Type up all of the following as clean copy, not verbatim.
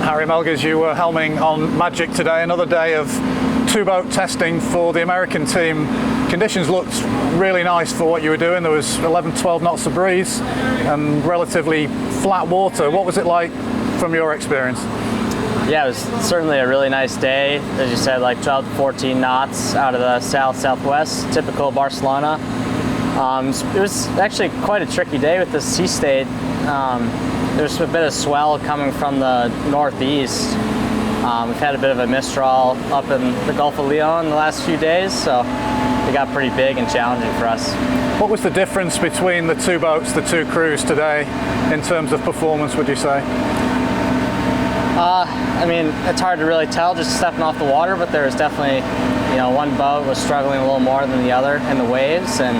Harry Melgers, you were helming on Magic today, another day of two-boat testing for the American team. Conditions looked really nice for what you were doing. There was 11, 12 knots of breeze and relatively flat water. What was it like from your experience? Yeah, it was certainly a really nice day. As you said, like 12 to 14 knots out of the south-southwest, typical Barcelona. It was actually quite a tricky day with the sea state. There's a bit of swell coming from the northeast. We've had a bit of a mistral up in the Gulf of Leon the last few days, so it got pretty big and challenging for us. What was the difference between the two boats, the two crews today, in terms of performance, would you say? I mean, it's hard to really tell just stepping off the water, but there was definitely, one boat was struggling a little more than the other in the waves, and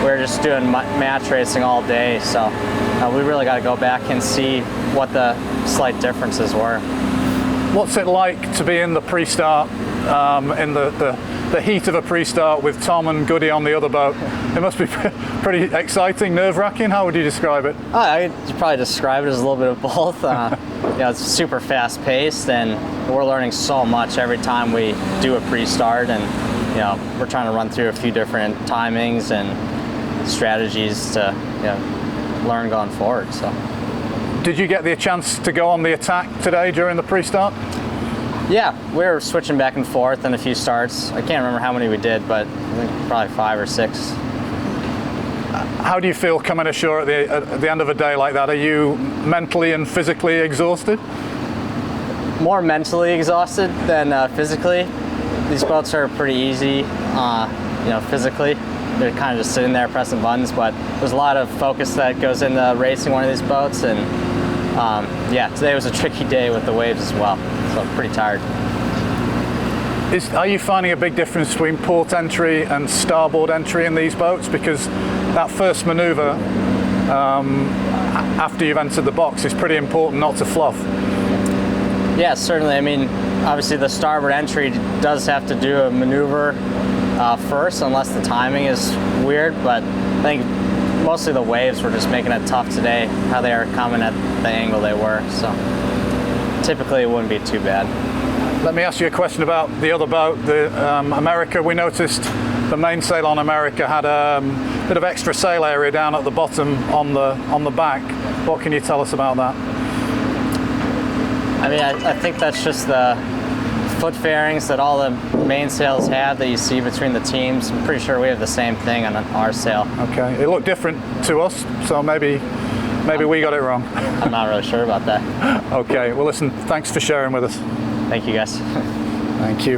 we were just doing match racing all day, so we really got to go back and see what the slight differences were. What's it like to be in the pre-start, in the heat of a pre-start with Tom and Goody on the other boat? It must be pretty exciting, nerve-wracking. How would you describe it? I'd probably describe it as a little bit of both. It's super fast-paced, and we're learning so much every time we do a pre-start, and we're trying to run through a few different timings and strategies to learn going forward. So, did you get the chance to go on the attack today during the pre-start? Yeah, we were switching back and forth in a few starts. I can't remember how many we did, but I think probably 5 or 6. How do you feel coming ashore at the end of a day like that? Are you mentally and physically exhausted? More mentally exhausted than physically. These boats are pretty easy, physically. They're kind of just sitting there pressing buttons, but there's a lot of focus that goes into racing one of these boats, and today was a tricky day with the waves as well, so I'm pretty tired. Are you finding a big difference between port entry and starboard entry in these boats? Because that first maneuver after you've entered the box is pretty important not to fluff. Yeah, certainly. I mean, obviously the starboard entry does have to do a maneuver first, unless the timing is weird, but I think mostly the waves were just making it tough today, how they are coming at the angle they were, so typically it wouldn't be too bad. Let me ask you a question about the other boat, the America. We noticed the mainsail on America had a bit of extra sail area down at the bottom on the back. What can you tell us about that? I mean, I think that's just the foot fairings that all the mainsails have that you see between the teams. I'm pretty sure we have the same thing on our sail. Okay, it looked different to us, so maybe we got it wrong. I'm not really sure about that. Okay, well listen, thanks for sharing with us. Thank you guys. Thank you.